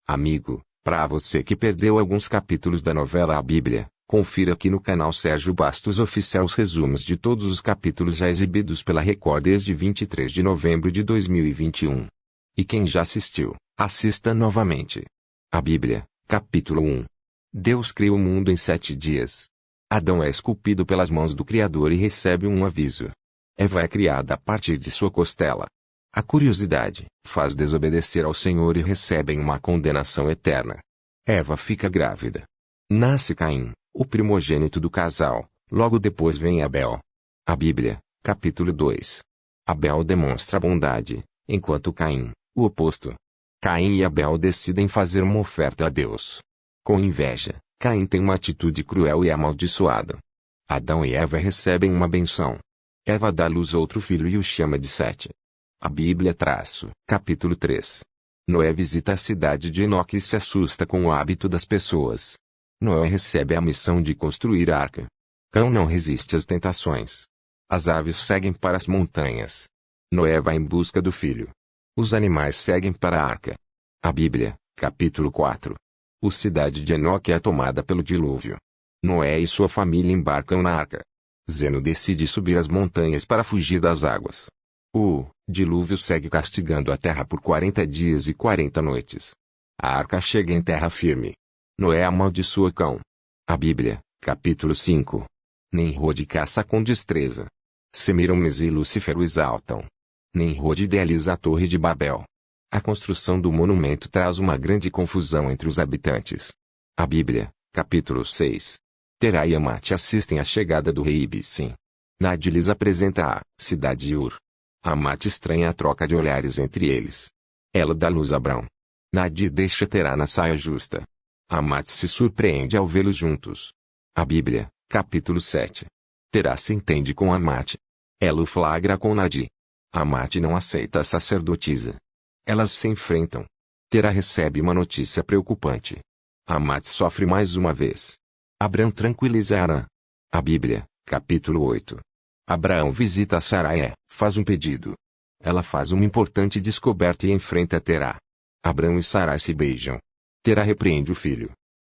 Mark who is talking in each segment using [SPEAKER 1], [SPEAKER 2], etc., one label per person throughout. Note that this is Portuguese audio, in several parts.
[SPEAKER 1] Amigo, para você que perdeu alguns capítulos da novela A Bíblia, confira aqui no canal Sérgio Bastos Oficial os resumos de todos os capítulos já exibidos pela Record desde 23 de novembro de 2021. E quem já assistiu, assista novamente. A Bíblia, capítulo 1. Deus criou o mundo em 7 dias. Adão é esculpido pelas mãos do Criador e recebe um aviso. Eva é criada a partir de sua costela. A curiosidade faz desobedecer ao Senhor e recebem uma condenação eterna. Eva fica grávida. Nasce Caim, o primogênito do casal, logo depois vem Abel. A Bíblia, capítulo 2. Abel demonstra bondade, enquanto Caim, o oposto. Caim e Abel decidem fazer uma oferta a Deus. Com inveja, Caim tem uma atitude cruel e amaldiçoada. Adão e Eva recebem uma benção. Eva dá à luz outro filho e o chama de Sete. A Bíblia capítulo 3. Noé visita a cidade de Enoque e se assusta com o hábito das pessoas. Noé recebe a missão de construir a arca. Cão não resiste às tentações. As aves seguem para as montanhas. Noé vai em busca do filho. Os animais seguem para a arca. A Bíblia, capítulo 4. A cidade de Enoque é tomada pelo dilúvio. Noé e sua família embarcam na arca. Zeno decide subir as montanhas para fugir das águas. O dilúvio segue castigando a terra por 40 dias e 40 noites. A arca chega em terra firme. Noé amaldiçoa Cão. A Bíblia, capítulo 5. Nimrod caça com destreza. Semiramis e Lúcifer o exaltam. Nimrod idealiza a Torre de Babel. A construção do monumento traz uma grande confusão entre os habitantes. A Bíblia, capítulo 6. Terá e Amate assistem à chegada do rei Ibicim. Nadi lhes apresenta a cidade de Ur. Amate estranha a troca de olhares entre eles. Ela dá luz a Abrão. Nadi deixa Terá na saia justa. Amate se surpreende ao vê-los juntos. A Bíblia, capítulo 7. Terá se entende com Amate. Ela o flagra com Nadi. Amate não aceita a sacerdotisa. Elas se enfrentam. Terá recebe uma notícia preocupante. Amate sofre mais uma vez. Abrão tranquiliza Arã. A Bíblia, capítulo 8. Abraão visita Sarai, faz um pedido. Ela faz uma importante descoberta e enfrenta Terá. Abrão e Sarai se beijam. Terá repreende o filho.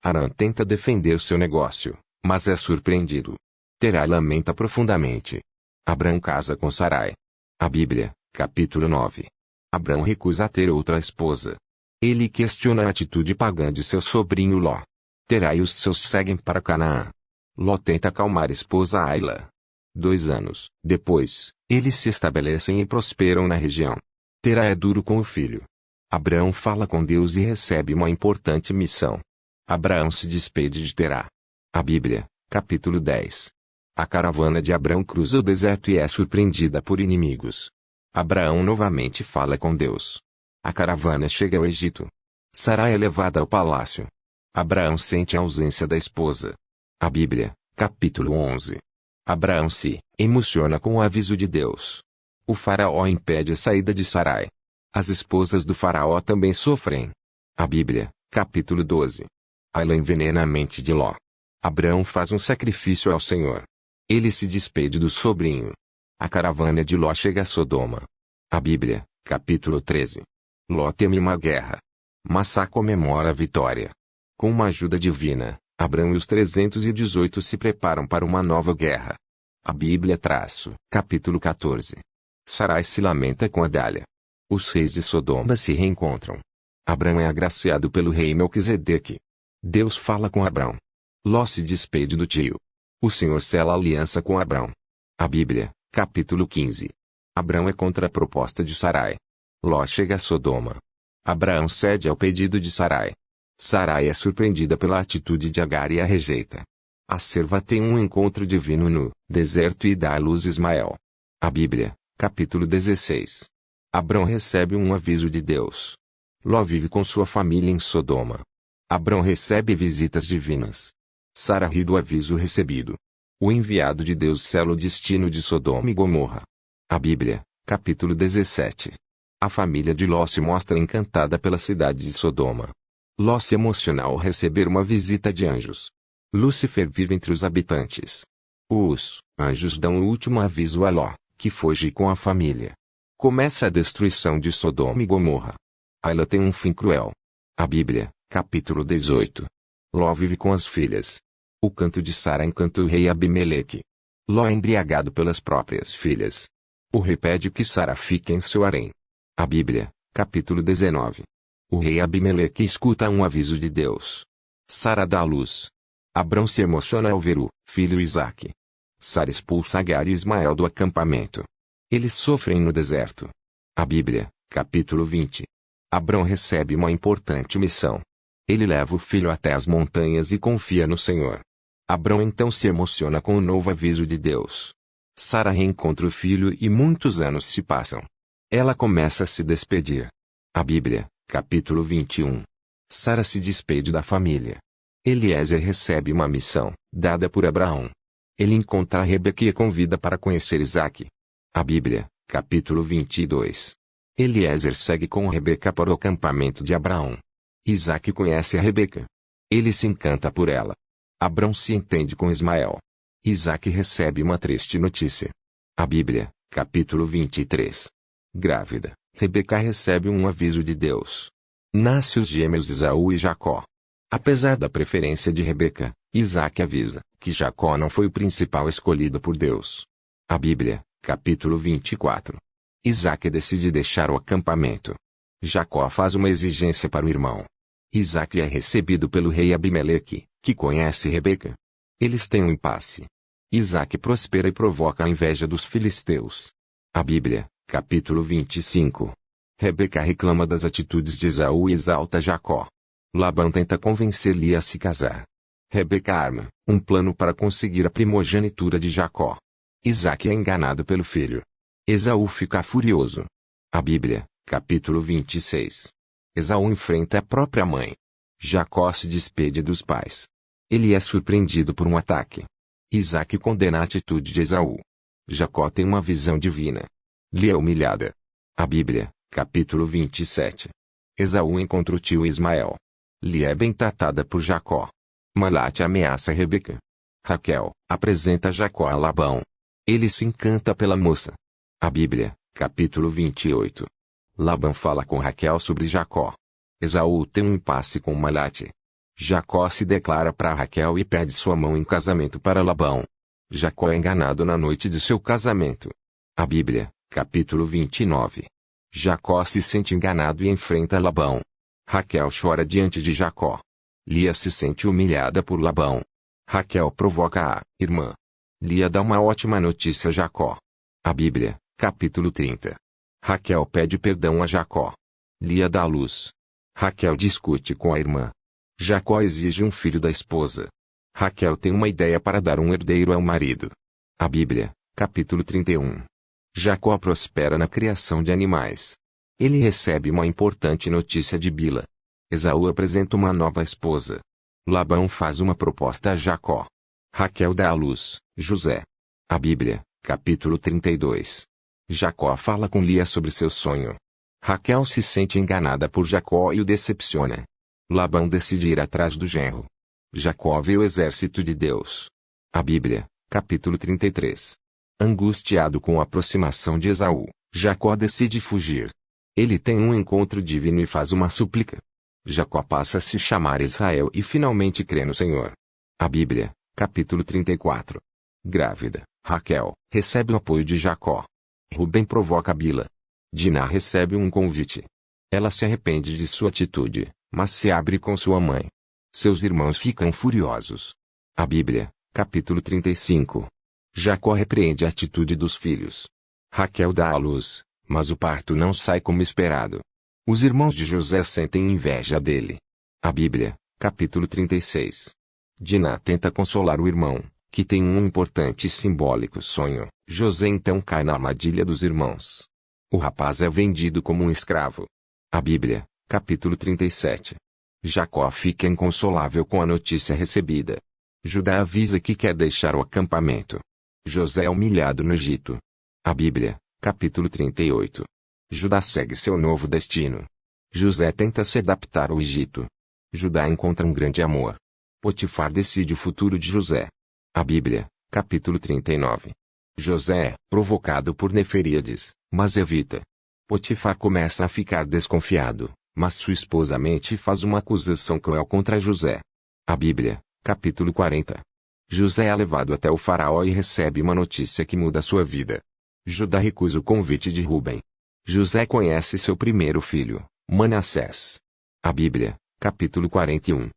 [SPEAKER 1] Arã tenta defender seu negócio, mas é surpreendido. Terá lamenta profundamente. Abrão casa com Sarai. A Bíblia, capítulo 9. Abrão recusa ter outra esposa. Ele questiona a atitude pagã de seu sobrinho Ló. Terá e os seus seguem para Canaã. Ló tenta acalmar a esposa Aila. 2 anos depois, eles se estabelecem e prosperam na região. Terá é duro com o filho. Abraão fala com Deus e recebe uma importante missão. Abraão se despede de Terá. A Bíblia, capítulo 10. A caravana de Abraão cruza o deserto e é surpreendida por inimigos. Abraão novamente fala com Deus. A caravana chega ao Egito. Sarai é levada ao palácio. Abraão sente a ausência da esposa. A Bíblia, capítulo 11. Abraão se emociona com o aviso de Deus. O faraó impede a saída de Sarai. As esposas do faraó também sofrem. A Bíblia, capítulo 12. Aila envenena a mente de Ló. Abraão faz um sacrifício ao Senhor. Ele se despede do sobrinho. A caravana de Ló chega a Sodoma. A Bíblia, capítulo 13. Ló teme uma guerra. Massá comemora a vitória. Com uma ajuda divina, Abrão e os 318 se preparam para uma nova guerra. A Bíblia capítulo 14. Sarai se lamenta com Adália. Os reis de Sodoma se reencontram. Abrão é agraciado pelo rei Melquisedeque. Deus fala com Abrão. Ló se despede do tio. O Senhor sela aliança com Abrão. A Bíblia, capítulo 15. Abrão é contra a proposta de Sarai. Ló chega a Sodoma. Abraão cede ao pedido de Sarai. Sarai é surpreendida pela atitude de Agar e a rejeita. A serva tem um encontro divino no deserto e dá à luz Ismael. A Bíblia, capítulo 16. Abrão recebe um aviso de Deus. Ló vive com sua família em Sodoma. Abrão recebe visitas divinas. Sara ri do aviso recebido. O enviado de Deus sela o destino de Sodoma e Gomorra. A Bíblia, capítulo 17. A família de Ló se mostra encantada pela cidade de Sodoma. Ló se emociona ao receber uma visita de anjos. Lúcifer vive entre os habitantes. Os anjos dão o último aviso a Ló, que foge com a família. Começa a destruição de Sodoma e Gomorra. Aila tem um fim cruel. A Bíblia, capítulo 18. Ló vive com as filhas. O canto de Sara encanta o rei Abimeleque. Ló é embriagado pelas próprias filhas. O rei pede que Sara fique em seu harém. A Bíblia, capítulo 19. O rei Abimeleque escuta um aviso de Deus. Sara dá à luz. Abrão se emociona ao ver o filho Isaque. Sara expulsa Agar e Ismael do acampamento. Eles sofrem no deserto. A Bíblia, capítulo 20. Abrão recebe uma importante missão. Ele leva o filho até as montanhas e confia no Senhor. Abrão então se emociona com o novo aviso de Deus. Sara reencontra o filho e muitos anos se passam. Ela começa a se despedir. A Bíblia, capítulo 21. Sara se despede da família. Eliezer recebe uma missão, dada por Abraão. Ele encontra Rebeca e a convida para conhecer Isaque. A Bíblia, capítulo 22. Eliezer segue com Rebeca para o acampamento de Abraão. Isaque conhece a Rebeca. Ele se encanta por ela. Abrão se entende com Ismael. Isaque recebe uma triste notícia. A Bíblia, capítulo 23. Grávida, Rebeca recebe um aviso de Deus. Nasce os gêmeos Esaú e Jacó. Apesar da preferência de Rebeca, Isaque avisa que Jacó não foi o principal escolhido por Deus. A Bíblia, capítulo 24. Isaque decide deixar o acampamento. Jacó faz uma exigência para o irmão. Isaque é recebido pelo rei Abimeleque, que conhece Rebeca. Eles têm um impasse. Isaque prospera e provoca a inveja dos filisteus. A Bíblia, capítulo 25. Rebeca reclama das atitudes de Esaú e exalta Jacó. Labão tenta convencer Lia a se casar. Rebeca arma um plano para conseguir a primogenitura de Jacó. Isaque é enganado pelo filho. Esaú fica furioso. A Bíblia, capítulo 26. Esaú enfrenta a própria mãe. Jacó se despede dos pais. Ele é surpreendido por um ataque. Isaque condena a atitude de Esaú. Jacó tem uma visão divina. Lia é humilhada. A Bíblia, capítulo 27. Esaú encontra o tio Ismael. Lia é bem tratada por Jacó. Malate ameaça Rebeca. Raquel apresenta Jacó a Labão. Ele se encanta pela moça. A Bíblia, capítulo 28. Labão fala com Raquel sobre Jacó. Esaú tem um impasse com Malate. Jacó se declara para Raquel e pede sua mão em casamento para Labão. Jacó é enganado na noite de seu casamento. A Bíblia, capítulo 29. Jacó se sente enganado e enfrenta Labão. Raquel chora diante de Jacó. Lia se sente humilhada por Labão. Raquel provoca a irmã. Lia dá uma ótima notícia a Jacó. A Bíblia, capítulo 30. Raquel pede perdão a Jacó. Lia dá à luz. Raquel discute com a irmã. Jacó exige um filho da esposa. Raquel tem uma ideia para dar um herdeiro ao marido. A Bíblia, capítulo 31. Jacó prospera na criação de animais. Ele recebe uma importante notícia de Bila. Esaú apresenta uma nova esposa. Labão faz uma proposta a Jacó. Raquel dá à luz José. A Bíblia, capítulo 32. Jacó fala com Lia sobre seu sonho. Raquel se sente enganada por Jacó e o decepciona. Labão decide ir atrás do genro. Jacó vê o exército de Deus. A Bíblia, capítulo 33. Angustiado com a aproximação de Esaú, Jacó decide fugir. Ele tem um encontro divino e faz uma súplica. Jacó passa a se chamar Israel e finalmente crê no Senhor. A Bíblia, capítulo 34. Grávida, Raquel recebe o apoio de Jacó. Rubem provoca Bila. Diná recebe um convite. Ela se arrepende de sua atitude, mas se abre com sua mãe. Seus irmãos ficam furiosos. A Bíblia, capítulo 35. Jacó repreende a atitude dos filhos. Raquel dá à luz, mas o parto não sai como esperado. Os irmãos de José sentem inveja dele. A Bíblia, capítulo 36. Diná tenta consolar o irmão, que tem um importante e simbólico sonho. José então cai na armadilha dos irmãos. O rapaz é vendido como um escravo. A Bíblia, capítulo 37. Jacó fica inconsolável com a notícia recebida. Judá avisa que quer deixar o acampamento. José é humilhado no Egito. A Bíblia, capítulo 38. Judá segue seu novo destino. José tenta se adaptar ao Egito. Judá encontra um grande amor. Potifar decide o futuro de José. A Bíblia, capítulo 39. José é provocado por Neferíades, mas evita. Potifar começa a ficar desconfiado, mas sua esposa mente e faz uma acusação cruel contra José. A Bíblia, capítulo 40. José é levado até o faraó e recebe uma notícia que muda sua vida. Judá recusa o convite de Rubem. José conhece seu primeiro filho, Manassés. A Bíblia, capítulo 41.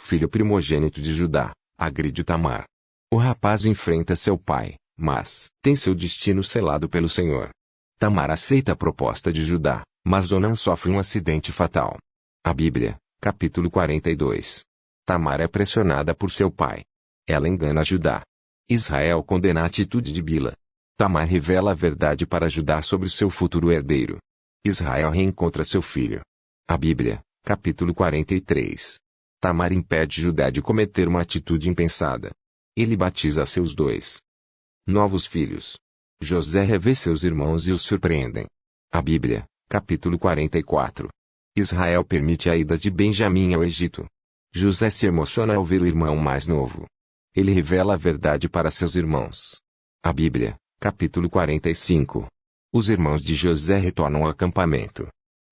[SPEAKER 1] Filho primogênito de Judá, agride Tamar. O rapaz enfrenta seu pai, mas tem seu destino selado pelo Senhor. Tamar aceita a proposta de Judá, mas Onã sofre um acidente fatal. A Bíblia, capítulo 42. Tamar é pressionada por seu pai. Ela engana Judá. Israel condena a atitude de Bila. Tamar revela a verdade para Judá sobre seu futuro herdeiro. Israel reencontra seu filho. A Bíblia, capítulo 43. Tamar impede Judá de cometer uma atitude impensada. Ele batiza seus dois novos filhos. José revê seus irmãos e os surpreendem. A Bíblia, capítulo 44. Israel permite a ida de Benjamim ao Egito. José se emociona ao ver o irmão mais novo. Ele revela a verdade para seus irmãos. A Bíblia, capítulo 45. Os irmãos de José retornam ao acampamento.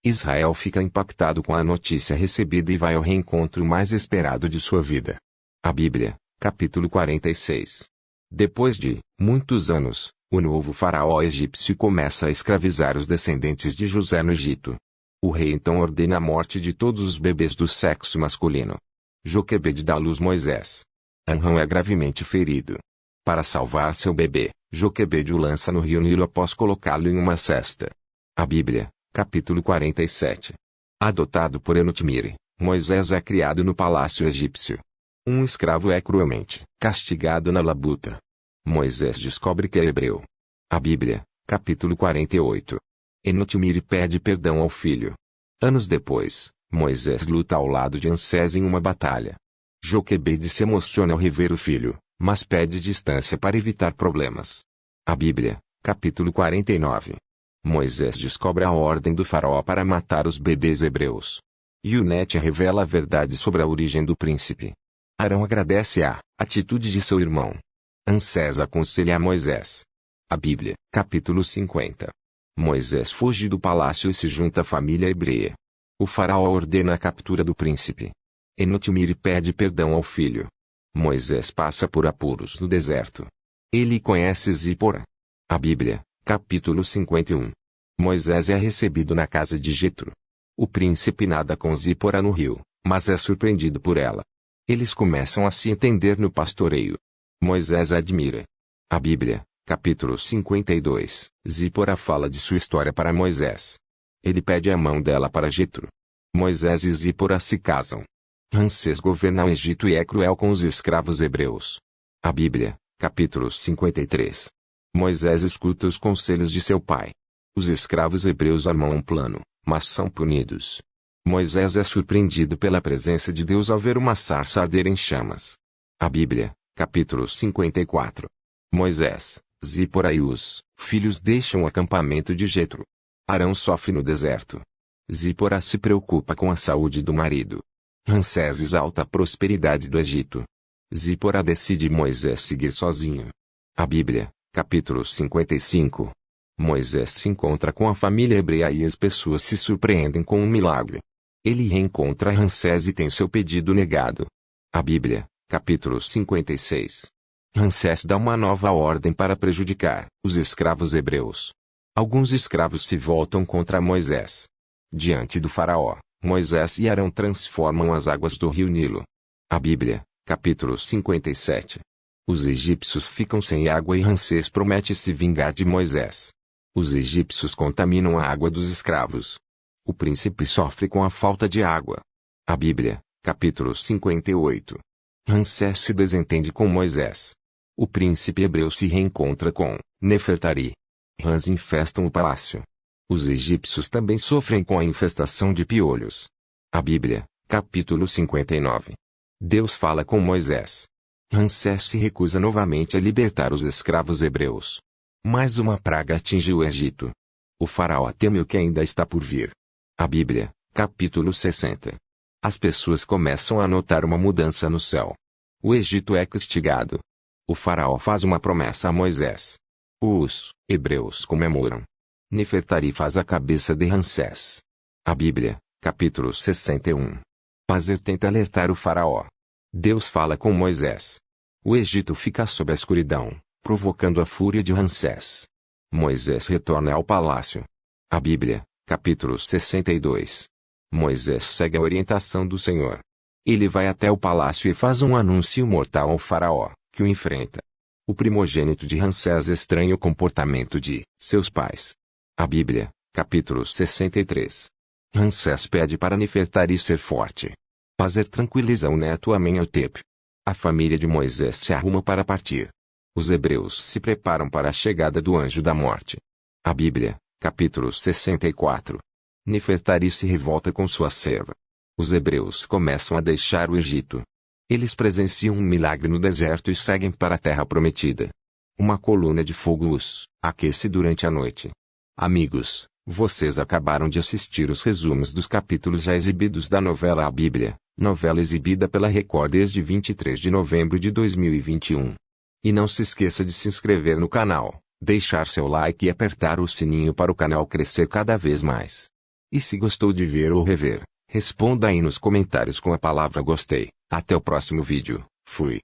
[SPEAKER 1] Israel fica impactado com a notícia recebida e vai ao reencontro mais esperado de sua vida. A Bíblia, capítulo 46. Depois de muitos anos, o novo faraó egípcio começa a escravizar os descendentes de José no Egito. O rei então ordena a morte de todos os bebês do sexo masculino. Joquebede dá à luz Moisés. Amrão é gravemente ferido. Para salvar seu bebê, Joquebede o lança no rio Nilo após colocá-lo em uma cesta. A Bíblia, capítulo 47. Adotado por Enotmire, Moisés é criado no palácio egípcio. Um escravo é cruelmente castigado na labuta. Moisés descobre que é hebreu. A Bíblia, capítulo 48. Enotmire pede perdão ao filho. Anos depois, Moisés luta ao lado de Ansés em uma batalha. Joquebede se emociona ao rever o filho, mas pede distância para evitar problemas. A Bíblia, capítulo 49. Moisés descobre a ordem do faraó para matar os bebês hebreus. Yunete revela a verdade sobre a origem do príncipe. Arão agradece a atitude de seu irmão. Ansés aconselha a Moisés. A Bíblia, capítulo 50. Moisés foge do palácio e se junta à família hebreia. O faraó ordena a captura do príncipe. Enotmire pede perdão ao filho. Moisés passa por apuros no deserto. Ele conhece Zípora. A Bíblia, capítulo 51. Moisés é recebido na casa de Jetro. O príncipe nada com Zípora no rio, mas é surpreendido por ela. Eles começam a se entender no pastoreio. Moisés admira. A Bíblia, capítulo 52. Zípora fala de sua história para Moisés. Ele pede a mão dela para Jetro. Moisés e Zípora se casam. Ramsés governa o Egito e é cruel com os escravos hebreus. A Bíblia, capítulo 53. Moisés escuta os conselhos de seu pai. Os escravos hebreus armam um plano, mas são punidos. Moisés é surpreendido pela presença de Deus ao ver uma sarça arder em chamas. A Bíblia, capítulo 54. Moisés, Zípora e os filhos deixam o acampamento de Jetro. Arão sofre no deserto. Zípora se preocupa com a saúde do marido. Ramsés exalta a prosperidade do Egito. Zípora decide Moisés seguir sozinho. A Bíblia, capítulo 55. Moisés se encontra com a família hebreia e as pessoas se surpreendem com um milagre. Ele reencontra Ramsés e tem seu pedido negado. A Bíblia, capítulo 56. Ramsés dá uma nova ordem para prejudicar os escravos hebreus. Alguns escravos se voltam contra Moisés. Diante do faraó, Moisés e Arão transformam as águas do rio Nilo. A Bíblia, capítulo 57. Os egípcios ficam sem água e Ramsés promete se vingar de Moisés. Os egípcios contaminam a água dos escravos. O príncipe sofre com a falta de água. A Bíblia, capítulo 58. Ramsés se desentende com Moisés. O príncipe hebreu se reencontra com Nefertari. Rãs infestam o palácio. Os egípcios também sofrem com a infestação de piolhos. A Bíblia, capítulo 59. Deus fala com Moisés. Ramsés se recusa novamente a libertar os escravos hebreus. Mais uma praga atinge o Egito. O faraó teme o que ainda está por vir. A Bíblia, capítulo 60. As pessoas começam a notar uma mudança no céu. O Egito é castigado. O faraó faz uma promessa a Moisés. Os hebreus comemoram. Nefertari faz a cabeça de Ramsés. A Bíblia, capítulo 61. Pazer tenta alertar o faraó. Deus fala com Moisés. O Egito fica sob a escuridão, provocando a fúria de Ramsés. Moisés retorna ao palácio. A Bíblia, capítulo 62. Moisés segue a orientação do Senhor. Ele vai até o palácio e faz um anúncio mortal ao faraó, que o enfrenta. O primogênito de Ramsés estranha o comportamento de seus pais. A Bíblia, capítulo 63. Ramsés pede para Nefertari ser forte. Pazer tranquiliza o neto Amenhotep. A família de Moisés se arruma para partir. Os hebreus se preparam para a chegada do anjo da morte. A Bíblia, capítulo 64. Nefertari se revolta com sua serva. Os hebreus começam a deixar o Egito. Eles presenciam um milagre no deserto e seguem para a terra prometida. Uma coluna de fogo os aquece durante a noite. Amigos, vocês acabaram de assistir os resumos dos capítulos já exibidos da novela A Bíblia, novela exibida pela Record desde 23 de novembro de 2021. E não se esqueça de se inscrever no canal, deixar seu like e apertar o sininho para o canal crescer cada vez mais. E se gostou de ver ou rever, responda aí nos comentários com a palavra gostei. Até o próximo vídeo. Fui.